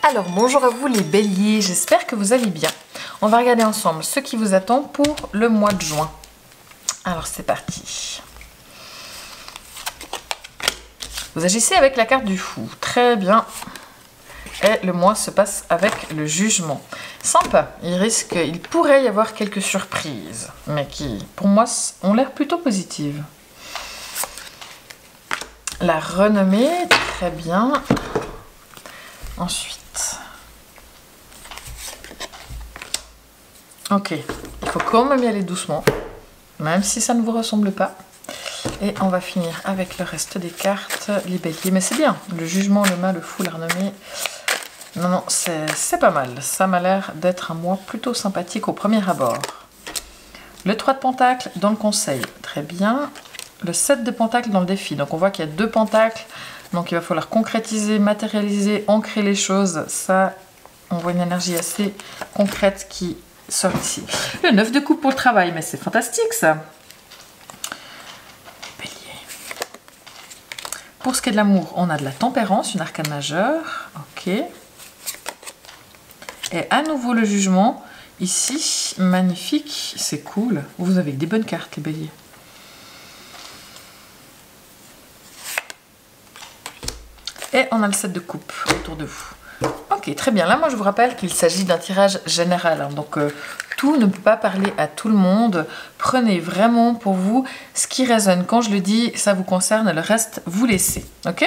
Alors bonjour à vous les béliers, j'espère que vous allez bien. On va regarder ensemble ce qui vous attend pour le mois de juin. Alors c'est parti. Vous agissez avec la carte du fou, très bien. Et le mois se passe avec le jugement. Sympa, il pourrait y avoir quelques surprises, mais qui pour moi ont l'air plutôt positives. La renommée, très bien. Ensuite. Ok, il faut quand même y aller doucement, même si ça ne vous ressemble pas. Et on va finir avec le reste des cartes, les béliers. Mais c'est bien, le jugement, le mal, le fou, la renommée. Non, c'est pas mal. Ça m'a l'air d'être un mois plutôt sympathique au premier abord. Le 3 de pentacles dans le conseil, très bien. Le 7 de pentacles dans le défi. Donc on voit qu'il y a 2 pentacles. Donc il va falloir concrétiser, matérialiser, ancrer les choses. Ça, on voit une énergie assez concrète qui sort ici. Le 9 de coupe pour le travail, mais c'est fantastique ça. Bélier. Pour ce qui est de l'amour, on a de la tempérance, une arcane majeure. Ok. Et à nouveau le jugement. Ici, magnifique, c'est cool. Vous avez des bonnes cartes les béliers. Et on a le 7 de coupe autour de vous. Ok, très bien. Là, moi, je vous rappelle qu'il s'agit d'un tirage général. Hein. Donc, tout ne peut pas parler à tout le monde. Prenez vraiment pour vous ce qui résonne. Quand je le dis, ça vous concerne. Le reste, vous laissez. Ok?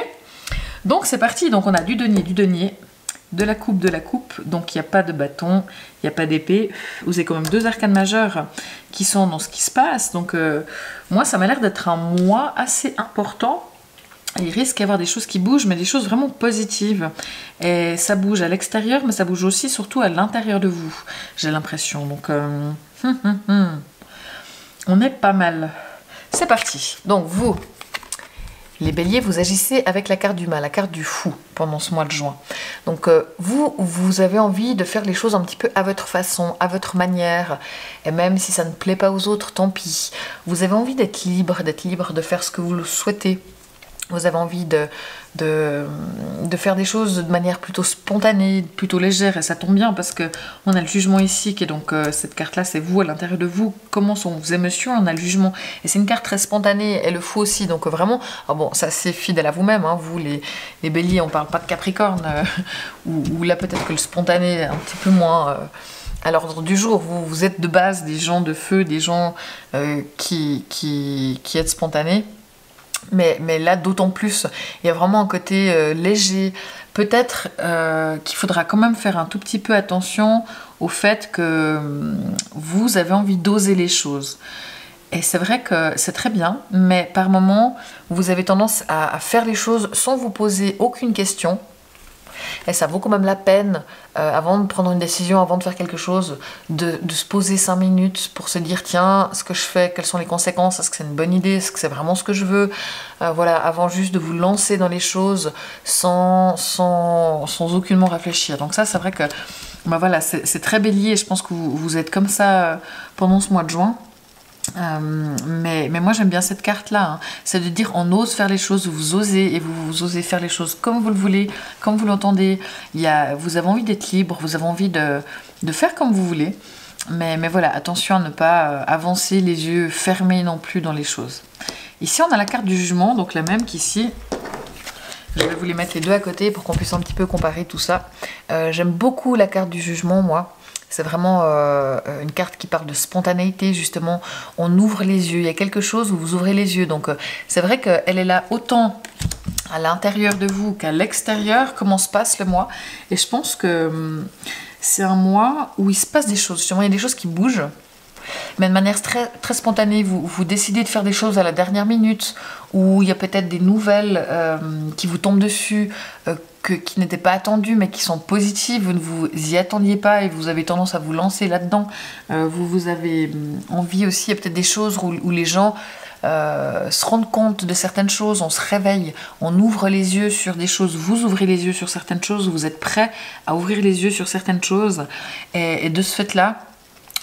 Donc, c'est parti. Donc, on a du denier, de la coupe. Donc, il n'y a pas de bâton, il n'y a pas d'épée. Vous avez quand même 2 arcanes majeures qui sont dans ce qui se passe. Donc, moi, ça m'a l'air d'être un mois assez important. Il risque d'y avoir des choses qui bougent, mais des choses vraiment positives. Et ça bouge à l'extérieur, mais ça bouge aussi surtout à l'intérieur de vous, j'ai l'impression. Donc, on est pas mal. C'est parti. Donc, vous, les béliers, vous agissez avec la carte du mal, la carte du fou, pendant ce mois de juin. Donc, vous avez envie de faire les choses un petit peu à votre façon, à votre manière. Et même si ça ne plaît pas aux autres, tant pis. Vous avez envie d'être libre de faire ce que vous le souhaitez. Vous avez envie de faire des choses de manière plutôt spontanée, plutôt légère, et ça tombe bien parce qu'on a le jugement ici, qui est donc cette carte-là, c'est vous, à l'intérieur de vous, comment sont vos émotions, on a le jugement, et c'est une carte très spontanée, et le fou aussi, donc vraiment, bon, ça c'est fidèle à vous-même, hein, vous les béliers, on parle pas de Capricorne, ou là peut-être que le spontané est un petit peu moins... à l'ordre du jour, vous êtes de base des gens de feu, des gens qui êtes spontanés. Mais là, d'autant plus, il y a vraiment un côté léger. Peut-être qu'il faudra quand même faire un tout petit peu attention au fait que vous avez envie d'oser les choses. Et c'est vrai que c'est très bien, mais par moments, vous avez tendance à faire les choses sans vous poser aucune question. Et ça vaut quand même la peine, avant de prendre une décision, avant de faire quelque chose, de se poser 5 minutes pour se dire, tiens, ce que je fais, quelles sont les conséquences, est-ce que c'est une bonne idée, est-ce que c'est vraiment ce que je veux, voilà, avant juste de vous lancer dans les choses sans aucunement réfléchir. Donc ça, c'est vrai que, bah voilà, c'est très bélier, je pense que vous êtes comme ça pendant ce mois de juin. Mais moi j'aime bien cette carte là, hein. C'est de dire on ose faire les choses, vous osez, et vous osez faire les choses comme vous le voulez, comme vous l'entendez. Vous avez envie d'être libre, vous avez envie de faire comme vous voulez, mais voilà, attention à ne pas avancer les yeux fermés non plus dans les choses. Ici on a la carte du jugement, donc la même qu'ici. Je vais vous les mettre les deux à côté pour qu'on puisse un petit peu comparer tout ça. J'aime beaucoup la carte du jugement, moi. C'est vraiment une carte qui parle de spontanéité, justement. On ouvre les yeux. Il y a quelque chose où vous ouvrez les yeux. Donc, c'est vrai qu'elle est là autant à l'intérieur de vous qu'à l'extérieur. Comment se passe le mois? Et je pense que c'est un mois où il se passe des choses. Justement, il y a des choses qui bougent. Mais de manière très, très spontanée, vous décidez de faire des choses à la dernière minute, ou il y a peut-être des nouvelles qui vous tombent dessus, qui n'étaient pas attendues, mais qui sont positives, vous ne vous y attendiez pas, et vous avez tendance à vous lancer là-dedans. Vous avez envie aussi, il y a peut-être des choses où les gens se rendent compte de certaines choses, on se réveille, on ouvre les yeux sur des choses, vous ouvrez les yeux sur certaines choses, vous êtes prêt à ouvrir les yeux sur certaines choses, et de ce fait-là,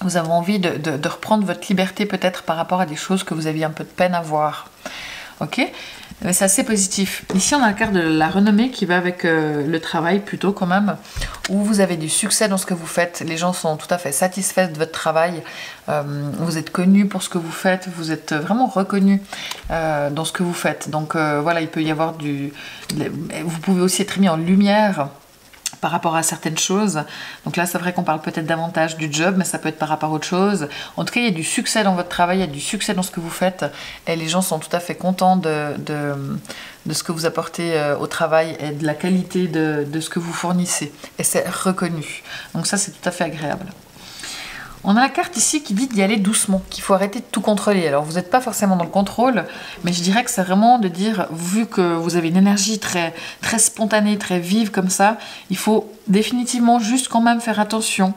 vous avez envie de reprendre votre liberté peut-être par rapport à des choses que vous aviez un peu de peine à voir. Ok, mais c'est assez positif. Ici, on a la carte de la renommée qui va avec le travail plutôt quand même, où vous avez du succès dans ce que vous faites. Les gens sont tout à fait satisfaits de votre travail. Vous êtes connu pour ce que vous faites. Vous êtes vraiment reconnu dans ce que vous faites. Donc voilà, il peut y avoir vous pouvez aussi être mis en lumière par rapport à certaines choses. Donc là, c'est vrai qu'on parle peut-être davantage du job, mais ça peut être par rapport à autre chose. En tout cas, il y a du succès dans votre travail, il y a du succès dans ce que vous faites, et les gens sont tout à fait contents de ce que vous apportez au travail et de la qualité de ce que vous fournissez. Et c'est reconnu. Donc ça, c'est tout à fait agréable. On a la carte ici qui dit d'y aller doucement, qu'il faut arrêter de tout contrôler. Alors vous n'êtes pas forcément dans le contrôle, mais je dirais que c'est vraiment de dire, vu que vous avez une énergie très, très spontanée, très vive comme ça, il faut définitivement juste quand même faire attention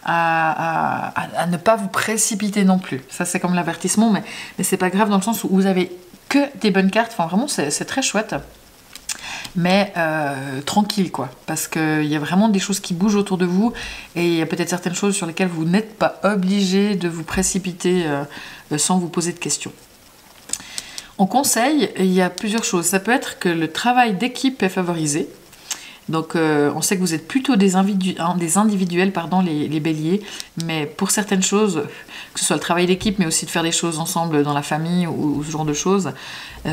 à ne pas vous précipiter non plus. Ça c'est comme l'avertissement, mais c'est pas grave dans le sens où vous avez que des bonnes cartes. Enfin vraiment c'est très chouette. Mais tranquille quoi, parce qu'il y a vraiment des choses qui bougent autour de vous et il y a peut-être certaines choses sur lesquelles vous n'êtes pas obligé de vous précipiter sans vous poser de questions. En conseil, il y a plusieurs choses. Ça peut être que le travail d'équipe est favorisé. Donc on sait que vous êtes plutôt des individuels, les béliers, mais pour certaines choses, que ce soit le travail d'équipe, mais aussi de faire des choses ensemble dans la famille ou ce genre de choses,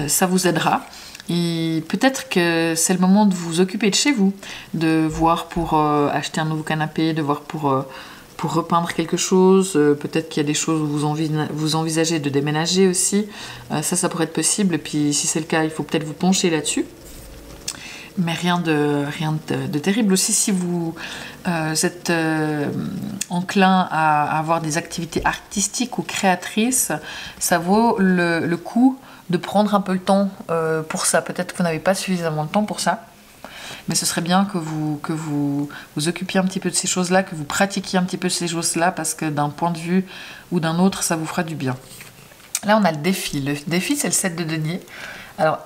ça vous aidera. Et peut-être que c'est le moment de vous occuper de chez vous, de voir pour acheter un nouveau canapé, de voir pour repeindre quelque chose. Peut-être qu'il y a des choses où vous envisagez de déménager aussi. Ça pourrait être possible. Et puis si c'est le cas, il faut peut-être vous pencher là-dessus. Mais rien de terrible. Aussi, si vous êtes enclin à avoir des activités artistiques ou créatrices, ça vaut le coup de prendre un peu le temps pour ça. Peut-être que vous n'avez pas suffisamment de temps pour ça, mais ce serait bien que vous occupiez un petit peu de ces choses-là, que vous pratiquiez un petit peu ces choses-là, parce que d'un point de vue ou d'un autre, ça vous fera du bien. Là, on a le défi. Le défi, c'est le 7 de denier. Alors,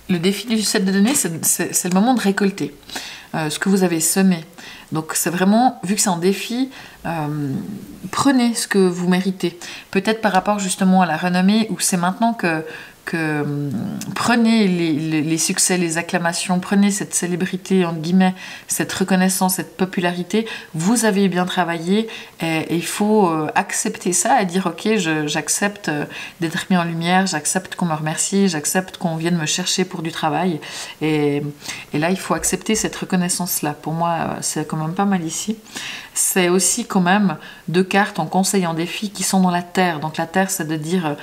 le défi du 7 de denier, c'est le moment de récolter ce que vous avez semé. Donc c'est vraiment, vu que c'est un défi, prenez ce que vous méritez. Peut-être par rapport justement à la renommée, où c'est maintenant que prenez les succès, les acclamations, prenez cette célébrité, entre guillemets, cette reconnaissance, cette popularité. Vous avez bien travaillé et il faut accepter ça et dire ok, j'accepte d'être mis en lumière, j'accepte qu'on me remercie, j'accepte qu'on vienne me chercher pour du travail. Et là, il faut accepter cette reconnaissance-là. Pour moi, c'est quand même pas mal ici. C'est aussi quand même 2 cartes en conseil, en défi qui sont dans la terre. Donc la terre, c'est de dire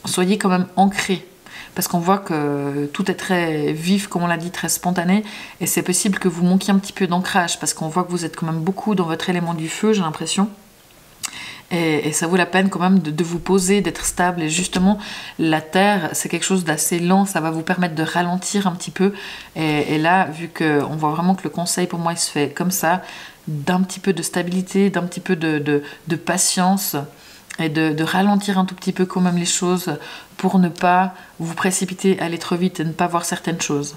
soyez quand même ancrés. Parce qu'on voit que tout est très vif, comme on l'a dit, très spontané. Et c'est possible que vous manquiez un petit peu d'ancrage. Parce qu'on voit que vous êtes quand même beaucoup dans votre élément du feu, j'ai l'impression. Et ça vaut la peine quand même de vous poser, d'être stable. Et justement, la terre, c'est quelque chose d'assez lent. Ça va vous permettre de ralentir un petit peu. Et là, vu qu'on voit vraiment que le conseil, pour moi, il se fait comme ça, d'un petit peu de stabilité, d'un petit peu de patience, et de ralentir un tout petit peu quand même les choses pour ne pas vous précipiter, aller trop vite et ne pas voir certaines choses.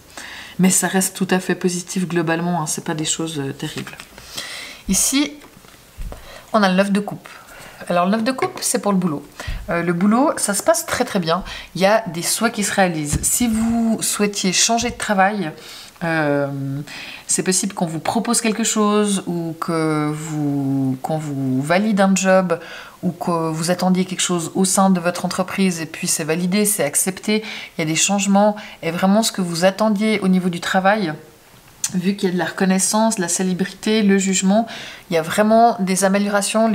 Mais ça reste tout à fait positif globalement, hein, c'est pas des choses terribles. Ici, on a le 9 de coupe. Alors le 9 de coupe, c'est pour le boulot. Le boulot, ça se passe très très bien. Il y a des souhaits qui se réalisent. Si vous souhaitiez changer de travail, c'est possible qu'on vous propose quelque chose ou qu'on vous valide un job ou que vous attendiez quelque chose au sein de votre entreprise et puis c'est validé, c'est accepté, il y a des changements et vraiment ce que vous attendiez au niveau du travail, vu qu'il y a de la reconnaissance, de la célébrité, le jugement, il y a vraiment des améliorations.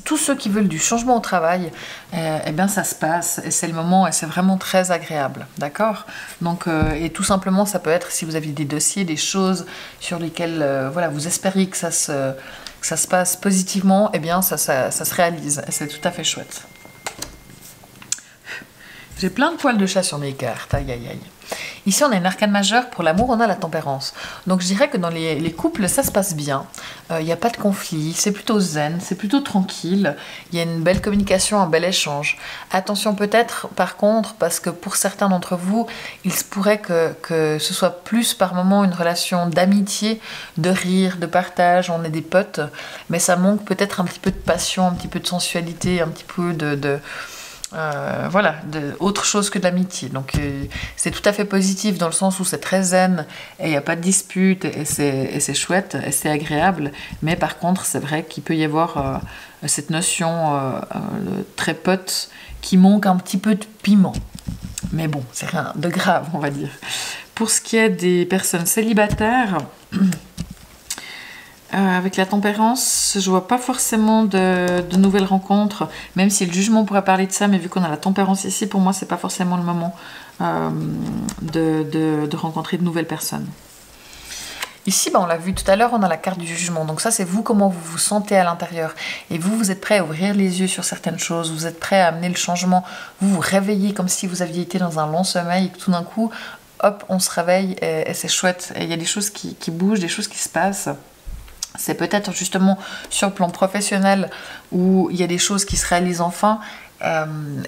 Tous ceux qui veulent du changement au travail, eh bien ça se passe et c'est le moment et c'est vraiment très agréable, d'accord? Donc, et tout simplement, ça peut être si vous aviez des dossiers, des choses sur lesquelles voilà, vous espériez que ça se passe positivement, eh bien ça se réalise et c'est tout à fait chouette. J'ai plein de poils de chat sur mes cartes, aïe aïe aïe. Ici, on a une arcane majeure. Pour l'amour, on a la tempérance. Donc, je dirais que dans les couples, ça se passe bien. Il n'y a pas de conflit. C'est plutôt zen. C'est plutôt tranquille. Il y a une belle communication, un bel échange. Attention peut-être, par contre, parce que pour certains d'entre vous, il se pourrait que ce soit plus par moment une relation d'amitié, de rire, de partage. On est des potes. Mais ça manque peut-être un petit peu de passion, un petit peu de sensualité, un petit peu voilà, autre chose que de l'amitié. Donc c'est tout à fait positif dans le sens où c'est très zen et il n'y a pas de dispute et c'est chouette et c'est agréable. Mais par contre, c'est vrai qu'il peut y avoir cette notion très pote qui manque un petit peu de piment. Mais bon, c'est rien de grave, on va dire. Pour ce qui est des personnes célibataires, avec la tempérance, je vois pas forcément de nouvelles rencontres, même si le jugement pourrait parler de ça, mais vu qu'on a la tempérance ici, pour moi, c'est pas forcément le moment de rencontrer de nouvelles personnes. Ici, on l'a vu tout à l'heure, on a la carte du jugement. Donc ça, c'est vous, comment vous vous sentez à l'intérieur. Et vous, vous êtes prêt à ouvrir les yeux sur certaines choses, vous êtes prêt à amener le changement, vous vous réveillez comme si vous aviez été dans un long sommeil et que tout d'un coup, hop, on se réveille et c'est chouette. Et il y a des choses qui bougent, des choses qui se passent. C'est peut-être justement sur le plan professionnel où il y a des choses qui se réalisent enfin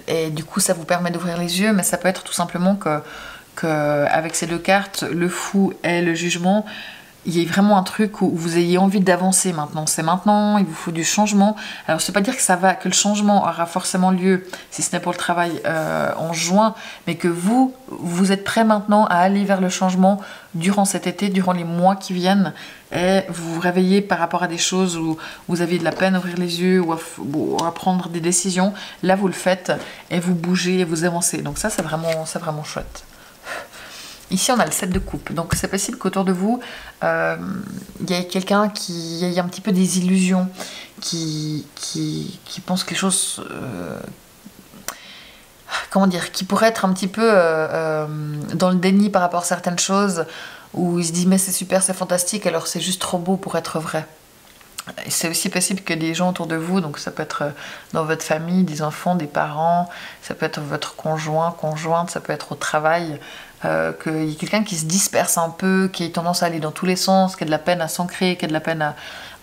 et du coup ça vous permet d'ouvrir les yeux, mais ça peut être tout simplement que avec ces deux cartes, le fou et le jugement, il y a vraiment un truc où vous ayez envie d'avancer maintenant. C'est maintenant, il vous faut du changement. Alors, c'est pas dire que le changement aura forcément lieu, si ce n'est pour le travail, en juin, mais que vous êtes prêt maintenant à aller vers le changement durant cet été, durant les mois qui viennent, et vous vous réveillez par rapport à des choses où vous aviez de la peine à ouvrir les yeux ou à prendre des décisions. Là, vous le faites et vous bougez et vous avancez. Donc ça, c'est vraiment chouette. Ici, on a le 7 de coupe. Donc, c'est possible qu'autour de vous, il y ait quelqu'un qui ait un petit peu des illusions, qui pense que les choses... comment dire, qui pourrait être un petit peu dans le déni par rapport à certaines choses, où il se dit mais c'est super, c'est fantastique, alors c'est juste trop beau pour être vrai. Et c'est aussi possible que des gens autour de vous, donc ça peut être dans votre famille, des enfants, des parents, ça peut être votre conjoint, conjointe, ça peut être au travail, qu'il y ait quelqu'un qui se disperse un peu, qui ait tendance à aller dans tous les sens, qui a de la peine à s'ancrer, qui a de la peine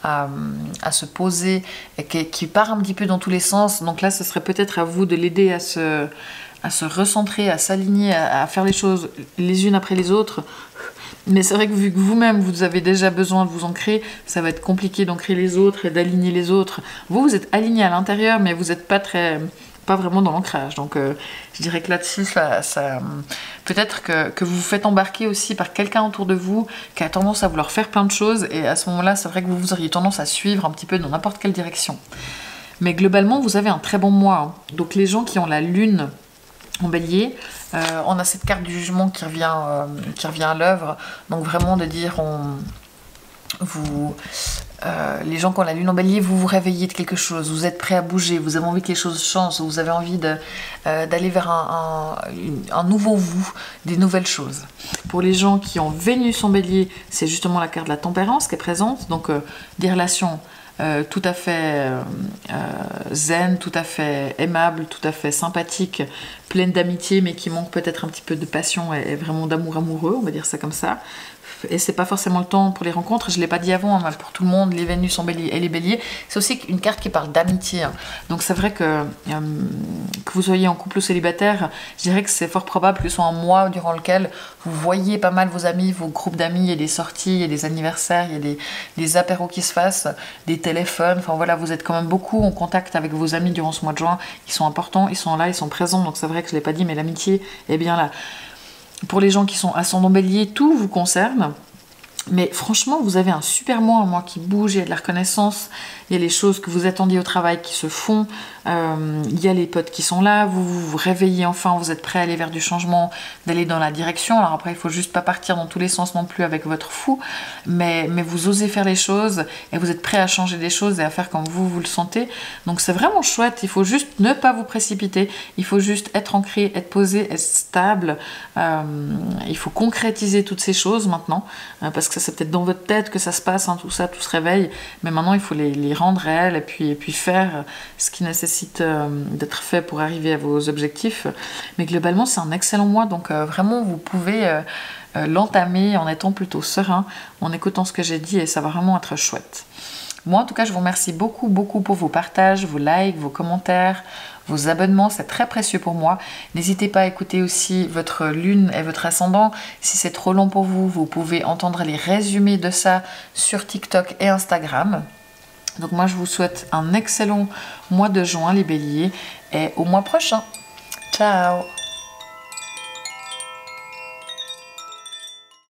à se poser, et qui part un petit peu dans tous les sens. Donc là, ce serait peut-être à vous de l'aider à se recentrer, à s'aligner, à faire les choses les unes après les autres. Mais c'est vrai que vu que vous-même, vous avez déjà besoin de vous ancrer, ça va être compliqué d'ancrer les autres et d'aligner les autres. Vous êtes aligné à l'intérieur, mais vous n'êtes pas vraiment dans l'ancrage. Donc je dirais que là-dessus, peut-être que vous vous faites embarquer aussi par quelqu'un autour de vous qui a tendance à vouloir faire plein de choses. Et à ce moment-là, c'est vrai que vous auriez tendance à suivre un petit peu dans n'importe quelle direction. Mais globalement, vous avez un très bon mois. Hein. Donc les gens qui ont la lune en bélier, on a cette carte du jugement qui revient à l'œuvre. Donc vraiment de dire, les gens qui ont la lune en bélier, vous vous réveillez de quelque chose, vous êtes prêt à bouger, vous avez envie que les choses changent, vous avez envie d'aller vers un nouveau vous, des nouvelles choses. Pour les gens qui ont Vénus en bélier, c'est justement la carte de la tempérance qui est présente, donc des relations tout à fait zen, tout à fait aimable, tout à fait sympathique, pleine d'amitié, mais qui manque peut-être un petit peu de passion et vraiment d'amour amoureux, on va dire ça comme ça. Et c'est pas forcément le temps pour les rencontres, je l'ai pas dit avant, hein, pour tout le monde, les Vénus en bélier et les béliers, c'est aussi une carte qui parle d'amitié. Hein. Donc c'est vrai que vous soyez en couple ou célibataire, je dirais que c'est fort probable que ce soit un mois durant lequel vous voyez pas mal vos amis, vos groupes d'amis, il y a des sorties, il y a des anniversaires, il y a des apéros qui se fassent, des téléphones, enfin voilà, vous êtes quand même beaucoup en contact avec vos amis durant ce mois de juin, ils sont importants, ils sont là, ils sont présents, donc c'est vrai que je l'ai pas dit, mais l'amitié est bien là. Pour les gens qui sont ascendant bélier, tout vous concerne. Mais franchement, vous avez un super mois, un mois qui bouge, il y a de la reconnaissance, il y a les choses que vous attendiez au travail qui se font, il y a les potes qui sont là, vous vous réveillez enfin, vous êtes prêt à aller vers du changement, d'aller dans la direction. Alors après, il faut juste pas partir dans tous les sens non plus avec votre fou, mais vous osez faire les choses et vous êtes prêt à changer des choses et à faire comme vous le sentez. Donc c'est vraiment chouette, il faut juste ne pas vous précipiter, il faut juste être ancré, être posé, être stable, il faut concrétiser toutes ces choses maintenant, parce que ça c'est peut-être dans votre tête que ça se passe, hein, tout ça, tout se réveille, mais maintenant il faut les rendre réels et puis faire ce qui nécessite d'être fait pour arriver à vos objectifs. Mais globalement c'est un excellent mois, donc vraiment vous pouvez l'entamer en étant plutôt serein, en écoutant ce que j'ai dit, et ça va vraiment être chouette. Moi en tout cas je vous remercie beaucoup pour vos partages, vos likes, vos commentaires, vos abonnements, c'est très précieux pour moi. N'hésitez pas à écouter aussi votre lune et votre ascendant. Si c'est trop long pour vous, vous pouvez entendre les résumés de ça sur TikTok et Instagram. Donc moi je vous souhaite un excellent mois de juin les béliers et au mois prochain. Ciao!